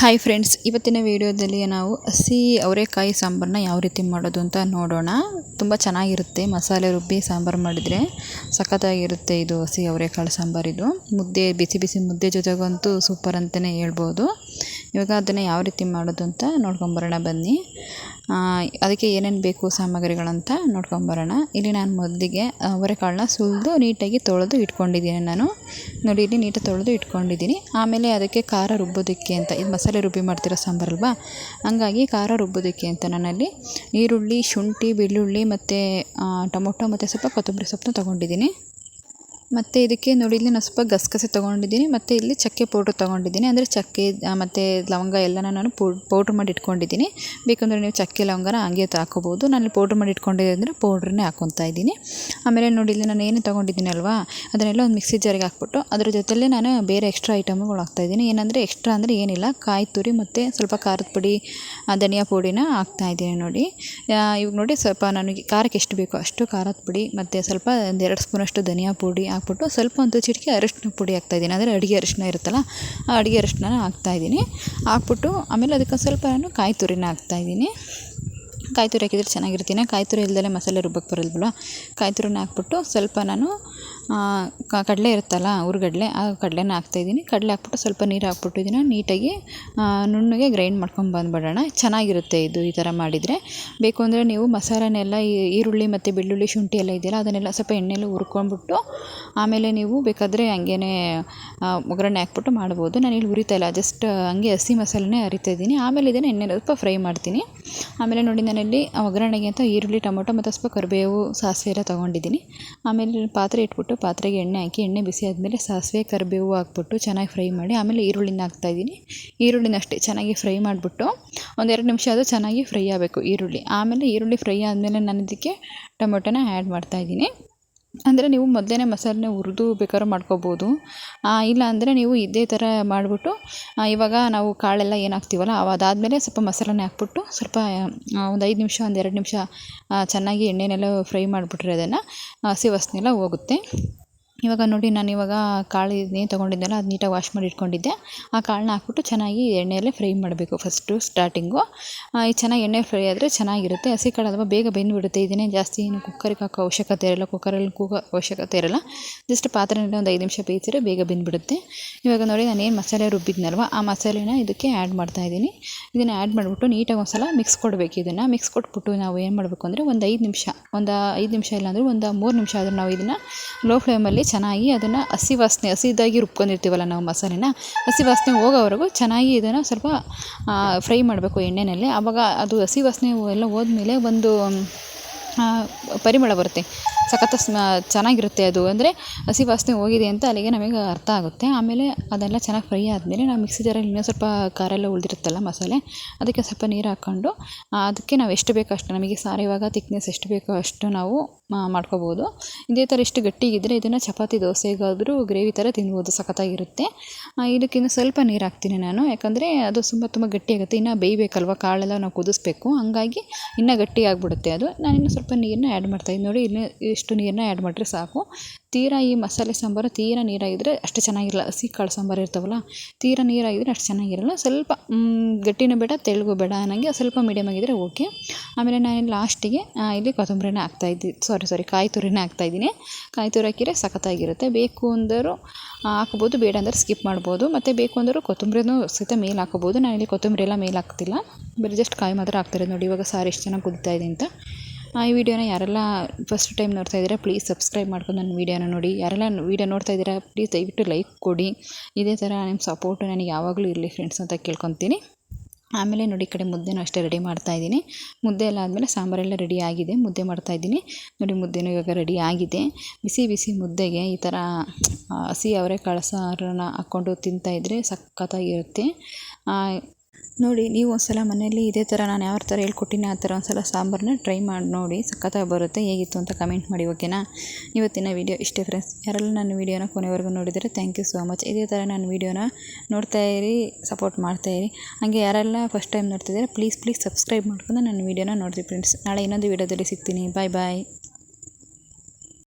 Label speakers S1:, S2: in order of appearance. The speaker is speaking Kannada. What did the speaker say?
S1: ಹಾಯ್ ಫ್ರೆಂಡ್ಸ್, ಇವತ್ತಿನ ವಿಡಿಯೋದಲ್ಲಿ ನಾವು ಹಸಿ ಅವರೆಕಾಯಿ ಸಾಂಬಾರನ್ನ ಯಾವ ರೀತಿ ಮಾಡೋದು ಅಂತ ನೋಡೋಣ. ತುಂಬ ಚೆನ್ನಾಗಿರುತ್ತೆ. ಮಸಾಲೆ ರುಬ್ಬಿ ಸಾಂಬಾರು ಮಾಡಿದರೆ ಸಖತ್ತಾಗಿರುತ್ತೆ. ಇದು ಹಸಿ ಅವರೆಕಾಳು ಸಾಂಬಾರಿದು ಮುದ್ದೆ, ಬಿಸಿ ಬಿಸಿ ಮುದ್ದೆ ಜೊತೆಗಂತೂ ಸೂಪರ್ ಅಂತಲೇ ಹೇಳ್ಬೋದು. ಇವಾಗ ಅದನ್ನು ಯಾವ ರೀತಿ ಮಾಡೋದು ಅಂತ ನೋಡ್ಕೊಂಬರೋಣ ಬನ್ನಿ. ಅದಕ್ಕೆ ಏನೇನು ಬೇಕು ಸಾಮಗ್ರಿಗಳಂತ ನೋಡ್ಕೊಂಬರೋಣ. ಇಲ್ಲಿ ನಾನು ಮೊದಲಿಗೆ ಅವರೆಕಾಳನ್ನ ಸುಲಿದು ನೀಟಾಗಿ ತೊಳೆದು ಇಟ್ಕೊಂಡಿದ್ದೀನಿ. ನಾನು ನೋಡಿ, ಇಲ್ಲಿ ನೀಟಾಗಿ ತೊಳೆದು ಇಟ್ಕೊಂಡಿದ್ದೀನಿ. ಆಮೇಲೆ ಅದಕ್ಕೆ ಖಾರ ರುಬ್ಬೋದಕ್ಕೆ ಅಂತ, ಇದು ಮಸಾಲೆ ರುಬ್ಬಿ ಮಾಡ್ತಿರೋ ಸಾಂಬಾರಲ್ವಾ, ಹಂಗಾಗಿ ಖಾರ ರುಬ್ಬೋದಕ್ಕೆ ಅಂತ ನಾನಲ್ಲಿ ಈರುಳ್ಳಿ, ಶುಂಠಿ, ಬೆಳ್ಳುಳ್ಳಿ ಮತ್ತು ಟೊಮೊಟೊ ಮತ್ತು ಸ್ವಲ್ಪ ಕೊತ್ತಂಬರಿ ಸೊಪ್ಪನ್ನು ತೊಗೊಂಡಿದ್ದೀನಿ. ಮತ್ತು ಇದಕ್ಕೆ ನೋಡಿ, ಇಲ್ಲಿ ನಾನು ಸ್ವಲ್ಪ ಗಸಗಸೆ ತೊಗೊಂಡಿದ್ದೀನಿ ಮತ್ತು ಇಲ್ಲಿ ಚಕ್ಕೆ ಪೌಡ್ರ್ ತೊಗೊಂಡಿದ್ದೀನಿ. ಅಂದರೆ ಚಕ್ಕೆ ಮತ್ತು ಲವಂಗ ಎಲ್ಲನ ನಾನು ಪೌಡ್ರ್ ಮಾಡಿ ಇಟ್ಕೊಂಡಿದ್ದೀನಿ. ಬೇಕಂದರೆ ನೀವು ಚಕ್ಕೆ ಲವಂಗನ ಹಂಗೆ ಹಾಕೋಬೋದು. ನಾನು ಪೌಡ್ರ್ ಮಾಡಿ ಇಟ್ಕೊಂಡಿದ್ದೆ ಅಂದರೆ ಪೌಡ್ರನ್ನೇ ಹಾಕ್ಕೊತಾ ಇದ್ದೀನಿ. ಆಮೇಲೆ ನೋಡಿ, ಇಲ್ಲಿ ನಾನು ಏನು ತೊಗೊಂಡಿದ್ದೀನಿ ಅಲ್ವಾ, ಅದನ್ನೆಲ್ಲ ಒಂದು ಮಿಕ್ಸಿ ಜಾರಿಗೆ ಹಾಕ್ಬಿಟ್ಟು ಅದ್ರ ಜೊತೆಲೇ ನಾನು ಬೇರೆ ಎಕ್ಸ್ಟ್ರಾ ಐಟಮ್ಗಳು ಹಾಕ್ತಾಯಿದ್ದೀನಿ. ಏನಂದರೆ ಎಕ್ಸ್ಟ್ರಾ ಅಂದರೆ ಏನಿಲ್ಲ, ಕಾಯಿ ತುರಿ ಮತ್ತು ಸ್ವಲ್ಪ ಖಾರದ ಪುಡಿ, ಧನಿಯಾ ಪುಡಿನ ಹಾಕ್ತಾಯಿದ್ದೀನಿ. ನೋಡಿ, ಇವಾಗ ನೋಡಿ, ಸ್ವಲ್ಪ ನನಗೆ ಖಾರಕ್ಕೆ ಎಷ್ಟು ಬೇಕೋ ಅಷ್ಟು ಖಾರದ ಪುಡಿ ಮತ್ತು ಸ್ವಲ್ಪ 1-2 ಸ್ಪೂನಷ್ಟು ಧನಿಯಾ ಪುಡಿ ಹಾಕ್ಬಿಟ್ಟು ಸ್ವಲ್ಪ ಒಂದು ಚಿಟಿಕೆ ಅರಿಶಿನ ಪುಡಿ ಹಾಕ್ತಾಯಿದ್ದೀನಿ. ಅಂದರೆ ಅಡುಗೆ ಅರಿಶಿನ ಇರುತ್ತಲ್ಲ, ಆ ಅಡುಗೆ ಅರಿಶಿನ ಹಾಕ್ತಾಯಿದ್ದೀನಿ. ಹಾಕ್ಬಿಟ್ಟು ಆಮೇಲೆ ಅದಕ್ಕೆ ಸ್ವಲ್ಪ ನಾನು ಕಾಯಿ ತುರಿನ ಹಾಕ್ತಾಯಿದ್ದೀನಿ. ಕಾಯಿ ತುರಿ ಹಾಕಿದರೆ ಚೆನ್ನಾಗಿರ್ತೀನಿ. ಕಾಯಿ ತುರಿ ಇಲ್ದಲೇ ಮಸಾಲೆ ರುಬ್ಬಕ್ಕೆ ಬರೋಲ್ವಲ್ಲ, ಕಾಯಿ ತುರಿನ ಹಾಕ್ಬಿಟ್ಟು ಸ್ವಲ್ಪ ನಾನು ಕಡಲೆ ಇರುತ್ತಲ್ಲ, ಹುರ್ಗಡ್ಲೆ, ಆ ಕಡಲೆನ ಹಾಕ್ತಾಯಿದ್ದೀನಿ. ಕಡಲೆ ಹಾಕ್ಬಿಟ್ಟು ಸ್ವಲ್ಪ ನೀರು ಹಾಕ್ಬಿಟ್ಟು ಇದನ್ನು ನೀಟಾಗಿ ನುಣ್ಣಗೆ ಗ್ರೈಂಡ್ ಮಾಡ್ಕೊಂಡು ಬಂದುಬಿಡೋಣ. ಚೆನ್ನಾಗಿರುತ್ತೆ ಇದು ಈ ಥರ ಮಾಡಿದರೆ. ಬೇಕು ಅಂದರೆ ನೀವು ಮಸಾಲೆನೆಲ್ಲ ಈರುಳ್ಳಿ ಮತ್ತು ಬೆಳ್ಳುಳ್ಳಿ, ಶುಂಠಿ ಎಲ್ಲ ಇದೆಯಲ್ಲ, ಅದನ್ನೆಲ್ಲ ಸ್ವಲ್ಪ ಎಣ್ಣೆಲಿ ಹುರ್ಕೊಂಡ್ಬಿಟ್ಟು ಆಮೇಲೆ ನೀವು ಬೇಕಾದರೆ ಹಂಗೇ ಒಗ್ಗರಣೆ ಹಾಕ್ಬಿಟ್ಟು ಮಾಡ್ಬೋದು. ನಾನು ಇಲ್ಲಿ ಹುರಿತಾ ಇಲ್ಲ, ಜಸ್ಟ್ ಹಂಗೆ ಹಸಿ ಮಸಾಲೆನೇ ಅರಿತಾಯಿದ್ದೀನಿ. ಆಮೇಲೆ ಇದನ್ನು ಎಣ್ಣೆಲಿ ಸ್ವಲ್ಪ ಫ್ರೈ ಮಾಡ್ತೀನಿ. ಆಮೇಲೆ ನೋಡಿ, ನಾನಲ್ಲಿ ಒಗ್ಗರಣೆಗೆ ಅಂತ ಈರುಳ್ಳಿ, ಟೊಮೊಟೊ ಮತ್ತು ಸ್ವಲ್ಪ ಕರಿಬೇವು, ಸಾಸಿವೆ ಎಲ್ಲ ತೊಗೊಂಡಿದ್ದೀನಿ. ಆಮೇಲೆ ಪಾತ್ರೆ ಇಟ್ಬಿಟ್ಟು ಪಾತ್ರೆಗೆ ಎಣ್ಣೆ ಹಾಕಿ, ಎಣ್ಣೆ ಬಿಸಿ ಆದಮೇಲೆ ಸಾಸಿವೆ, ಕರಿಬೇವು ಹಾಕ್ಬಿಟ್ಟು ಚೆನ್ನಾಗಿ ಫ್ರೈ ಮಾಡಿ ಆಮೇಲೆ ಈರುಳ್ಳಿನ ಹಾಕ್ತಾಯಿದ್ದೀನಿ. ಈರುಳ್ಳಿನ ಅಷ್ಟೇ ಚೆನ್ನಾಗಿ ಫ್ರೈ ಮಾಡಿಬಿಟ್ಟು 1-2 ನಿಮಿಷ ಅದು ಚೆನ್ನಾಗಿ ಫ್ರೈ ಆಗಬೇಕು ಈರುಳ್ಳಿ. ಆಮೇಲೆ ಈರುಳ್ಳಿ ಫ್ರೈ ಆದಮೇಲೆ ನಾನು ಇದಕ್ಕೆ ಟೊಮೊಟೊನ ಆ್ಯಡ್ ಮಾಡ್ತಾಯಿದ್ದೀನಿ. ಅಂದರೆ ನೀವು ಮೊದಲೇ ಮಸಾಲೆನ ಹುರಿದು ಬೇಕಾದ್ರೂ ಮಾಡ್ಕೋಬೋದು. ಇಲ್ಲ ಅಂದರೆ ನೀವು ಇದೇ ಥರ ಮಾಡಿಬಿಟ್ಟು ಇವಾಗ ನಾವು ಕಾಳೆಲ್ಲ ಏನು ಹಾಕ್ತೀವಲ್ಲ, ಅದಾದಮೇಲೆ ಸ್ವಲ್ಪ ಮಸಾಲೆನೇ ಹಾಕ್ಬಿಟ್ಟು ಸ್ವಲ್ಪ ಒಂದು 5 ನಿಮಿಷ, 1-2 ನಿಮಿಷ ಚೆನ್ನಾಗಿ ಎಣ್ಣೆನೆಲ್ಲ ಫ್ರೈ ಮಾಡಿಬಿಟ್ರೆ ಅದನ್ನು ಹಸಿ ವಾಸನೆ ಎಲ್ಲ ಹೋಗುತ್ತೆ. ಇವಾಗ ನೋಡಿ, ನಾನು ಇವಾಗ ಕಾಳು ಏನು ತೊಗೊಂಡಿದ್ದೆನಲ್ಲ, ಅದು ನೀಟಾಗಿ ವಾಶ್ ಮಾಡಿ ಇಟ್ಕೊಂಡಿದ್ದೆ. ಆ ಕಾಳನ್ನ ಹಾಕ್ಬಿಟ್ಟು ಚೆನ್ನಾಗಿ ಎಣ್ಣೆಯಲ್ಲೇ ಫ್ರೈ ಮಾಡಬೇಕು ಫಸ್ಟು ಸ್ಟಾರ್ಟಿಂಗು. ಚೆನ್ನಾಗಿ ಎಣ್ಣೆ ಫ್ರೈ ಆದರೆ ಚೆನ್ನಾಗಿರುತ್ತೆ. ಹಸಿ ಕಾಳು ಅಲ್ವಾ, ಬೇಗ ಬೆಂದುಬಿಡುತ್ತೆ. ಇದನ್ನೇ ಜಾಸ್ತಿ ಏನು ಕುಕ್ಕರಿಗೆ ಹಾಕೋ ಅವಶ್ಯಕತೆ ಇರಲ್ಲ, ಕುಕ್ಕರಲ್ಲಿ ಕೂಗೋ ಅವಶ್ಯಕತೆ ಇರಲ್ಲ. ಜಸ್ಟ್ ಪಾತ್ರೆಯಲ್ಲಿ ಒಂದು 5 ನಿಮಿಷ ಬೇಯಿಸಿದ್ರೆ ಬೇಗ ಬೆಂದುಬಿಡುತ್ತೆ. ಇವಾಗ ನೋಡಿ, ನಾನೇನು ಮಸಾಲೆ ರುಬ್ಬಿದ್ನಲ್ವ, ಆ ಮಸಾಲೆನ ಇದಕ್ಕೆ ಆ್ಯಡ್ ಮಾಡ್ತಾಯಿದ್ದೀನಿ. ಇದನ್ನು ಆ್ಯಡ್ ಮಾಡಿಬಿಟ್ಟು ನೀಟಾಗಿ ಒಂದು ಸಲ ಮಿಕ್ಸ್ ಕೊಡಬೇಕು. ಇದನ್ನು ಮಿಕ್ಸ್ ಕೊಟ್ಬಿಟ್ಟು ನಾವು ಏನು ಮಾಡಬೇಕು ಅಂದರೆ ಒಂದು 5 ನಿಮಿಷ ಇಲ್ಲಾಂದರೆ ಒಂದು 3 ನಿಮಿಷ ಆದರೂ ನಾವು ಇದನ್ನು ಲೋ ಫ್ಲೇಮಲ್ಲಿ ಚೆನ್ನಾಗಿ ಅದನ್ನು ಹಸಿದಾಗಿ ರುಬ್ಕೊಂಡಿರ್ತೀವಲ್ಲ ನಾವು ಮಸಾಲೆನ, ಹಸಿ ವಾಸನೆ ಹೋಗೋವರೆಗೂ ಚೆನ್ನಾಗಿ ಇದನ್ನು ಸ್ವಲ್ಪ ಫ್ರೈ ಮಾಡಬೇಕು ಎಣ್ಣೆಯಲ್ಲಿ. ಆವಾಗ ಅದು ಹಸಿ ವಾಸನೆ ಎಲ್ಲ ಹೋದ್ಮೇಲೆ ಒಂದು ಪರಿಮಳ ಬರುತ್ತೆ, ಸಖತ್ ಚೆನ್ನಾಗಿರುತ್ತೆ ಅದು. ಅಂದರೆ ಹಸಿ ವಾಸನೆ ಹೋಗಿದೆ ಅಂತ ಅಲ್ಲಿಗೆ ನಮಗೆ ಅರ್ಥ ಆಗುತ್ತೆ. ಆಮೇಲೆ ಅದೆಲ್ಲ ಚೆನ್ನಾಗಿ ಫ್ರೈ ಆದಮೇಲೆ ನಾವು ಮಿಕ್ಸಿ ಜಾರಲ್ಲಿ ಇನ್ನೂ ಸ್ವಲ್ಪ ಖಾರ ಎಲ್ಲ ಉಳಿದಿರುತ್ತಲ್ಲ ಮಸಾಲೆ, ಅದಕ್ಕೆ ಸ್ವಲ್ಪ ನೀರು ಹಾಕ್ಕೊಂಡು ಅದಕ್ಕೆ ನಾವು ಎಷ್ಟು ಬೇಕೋ ಅಷ್ಟು, ನಮಗೆ ಸಾರು ಇವಾಗ ತಿಕ್ನೆಸ್ ಎಷ್ಟು ಬೇಕೋ ಅಷ್ಟು ನಾವು ಮಾಡ್ಕೋಬೋದು. ಇದೇ ಥರ ಇಷ್ಟು ಗಟ್ಟಿಗಿದ್ದರೆ ಇದನ್ನು ಚಪಾತಿ, ದೋಸೆಗಾದರೂ ಗ್ರೇವಿ ಥರ ತಿನ್ಬೋದು, ಸಖತ್ತಾಗಿರುತ್ತೆ. ಇದಕ್ಕಿಂತ ಸ್ವಲ್ಪ ನೀರು ಹಾಕ್ತೀನಿ ನಾನು, ಯಾಕಂದರೆ ಅದು ತುಂಬ ಗಟ್ಟಿಯಾಗುತ್ತೆ. ಇನ್ನು ಬೇಯಬೇಕಲ್ವ, ಕಾಳೆಲ್ಲ ನಾವು ಕುದಿಸ್ಬೇಕು, ಹಂಗಾಗಿ ಇನ್ನೂ ಗಟ್ಟಿ ಆಗಿಬಿಡುತ್ತೆ ಅದು. ನಾನಿನ್ನು ಸ್ವಲ್ಪ ನೀರನ್ನ ಆ್ಯಡ್ ಮಾಡ್ತಾಯಿದ್ದೀನಿ. ನೋಡಿ, ಇನ್ನೂ ಇಷ್ಟು ನೀರನ್ನ ಆ್ಯಡ್ ಮಾಡಿದ್ರೆ ಸಾಕು. ತೀರಾ ಈ ಮಸಾಲೆ ಸಾಂಬಾರು ತೀರಾ ನೀರಾಗಿದ್ದರೆ ಅಷ್ಟು ಚೆನ್ನಾಗಿರಲ್ಲ. ಹಸಿ ಕಾಳು ಸಾಂಬಾರು ಇರ್ತಾವಲ್ಲ, ತೀರಾ ನೀರಾಗಿದ್ದರೆ ಅಷ್ಟು ಚೆನ್ನಾಗಿರಲ್ಲ. ಸ್ವಲ್ಪ ಗಟ್ಟಿನೂ ಬೇಡ, ತೆಳ್ಳಗೂ ಬೇಡ, ನನಗೆ ಸ್ವಲ್ಪ ಮೀಡಿಯಮ್ ಆಗಿದ್ದರೆ ಓಕೆ. ಆಮೇಲೆ ನಾನು ಲಾಸ್ಟಿಗೆ ಇಲ್ಲಿ ಕೊತ್ತಂಬರಿನ ಕಾಯಿ ತುರಿನ ಹಾಕ್ತಾಯಿದ್ದೀನಿ. ಕಾಯಿ ತುರಿ ಹಾಕಿದರೆ ಸಖತ್ತಾಗಿರುತ್ತೆ. ಬೇಕು ಅಂದರೂ ಹಾಕ್ಬೋದು, ಬೇಡ ಅಂದರೆ ಸ್ಕಿಪ್ ಮಾಡ್ಬೋದು. ಮತ್ತು ಬೇಕು ಅಂದರೂ ಕೊತ್ತಂಬರಿನೂ ಸಹಿತ ಮೇಲೆ ಹಾಕೋಬೋದು. ನಾನಿಲ್ಲಿ ಕೊತ್ತಂಬರಿ ಎಲ್ಲ ಮೇಲೆ ಹಾಕ್ತಿಲ್ಲ, ಬರೀ ಜಸ್ಟ್ ಕಾಯಿ ಮಾತ್ರ ಹಾಕ್ತಿರೋದು. ನೋಡಿ ಇವಾಗ ಸಾರು ಎಷ್ಟು ಚೆನ್ನಾಗಿ ಕುದೀತಾ ಇದೆ ಅಂತ. ಈ ವಿಡಿಯೋನ ಯಾರೆಲ್ಲ ಫಸ್ಟ್ ಟೈಮ್ ನೋಡ್ತಾ ಇದ್ದೀರಾ ಪ್ಲೀಸ್ ಸಬ್ಸ್ಕ್ರೈಬ್ ಮಾಡ್ಕೊಂಡು ನನ್ನ ವೀಡಿಯೋನ ನೋಡಿ. ಯಾರೆಲ್ಲ ವೀಡಿಯೋ ನೋಡ್ತಾ ಇದ್ದೀರಾ ಪ್ಲೀಸ್ ದಯವಿಟ್ಟು ಲೈಕ್ ಕೊಡಿ. ಇದೇ ಥರ ನಿಮ್ಮ ಸಪೋರ್ಟು ನನಗೆ ಯಾವಾಗಲೂ ಇರಲಿ ಫ್ರೆಂಡ್ಸ್ ಅಂತ ಕೇಳ್ಕೊತೀನಿ. ಆಮೇಲೆ ನೋಡಿ, ಈ ಕಡೆ ಮುದ್ದೆನೂ ಅಷ್ಟೇ ರೆಡಿ ಮಾಡ್ತಾಯಿದ್ದೀನಿ. ಮುದ್ದೆ ಎಲ್ಲ ಆದಮೇಲೆ ಸಾಂಬಾರೆಲ್ಲ ರೆಡಿ ಆಗಿದೆ, ಮುದ್ದೆ ಮಾಡ್ತಾಯಿದ್ದೀನಿ. ನೋಡಿ, ಮುದ್ದೆನೂ ಇವಾಗ ರೆಡಿ ಆಗಿದೆ. ಬಿಸಿ ಬಿಸಿ ಮುದ್ದೆಗೆ ಈ ಥರ ಹಸಿ ಅವರೆಕಾಳು ಸಾರನ್ನ ಹಾಕ್ಕೊಂಡು ತಿಂತಾಯಿದ್ರೆ ಸಖತ್ತಾಗಿರುತ್ತೆ. ನೋಡಿ, ನೀವು ಒಂದ್ಸಲ ಮನೆಯಲ್ಲಿ ಇದೇ ಥರ ನಾನು ಯಾವ ಥರ ಹೇಳ್ಕೊಟ್ಟಿನಿ ಆ ಥರ ಒಂದ್ಸಲ ಸಾಂಬಾರನ್ನ ಟ್ರೈ ಮಾಡಿ ನೋಡಿ, ಸಖತ್ತಾಗಿ ಬರುತ್ತೆ. ಹೇಗಿತ್ತು ಅಂತ ಕಮೆಂಟ್ ಮಾಡಿ, ಓಕೆನಾ? ಇವತ್ತಿನ ವೀಡಿಯೋ ಇಷ್ಟೇ ಫ್ರೆಂಡ್ಸ್. ಯಾರೆಲ್ಲ ನನ್ನ ವೀಡಿಯೋನ ಕೊನೆವರೆಗೂ ನೋಡಿದರೆ ಥ್ಯಾಂಕ್ ಯು ಸೋ ಮಚ್. ಇದೇ ಥರ ನನ್ನ ವೀಡಿಯೋನ ನೋಡ್ತಾಯಿರಿ, ಸಪೋರ್ಟ್ ಮಾಡ್ತಾಯಿರಿ. ಹಾಗೆ ಯಾರೆಲ್ಲ ಫಸ್ಟ್ ಟೈಮ್ ನೋಡ್ತಿದ್ದೀರಾ ಪ್ಲೀಸ್ ಸಬ್ಸ್ಕ್ರೈಬ್ ಮಾಡ್ಕೊಂಡು ನನ್ನ ವೀಡಿಯೋನ ನೋಡಿರಿ ಫ್ರೆಂಡ್ಸ್. ನಾಳೆ ಇನ್ನೊಂದು ವೀಡಿಯೋದಲ್ಲಿ ಸಿಗ್ತೀನಿ. ಬಾಯ್.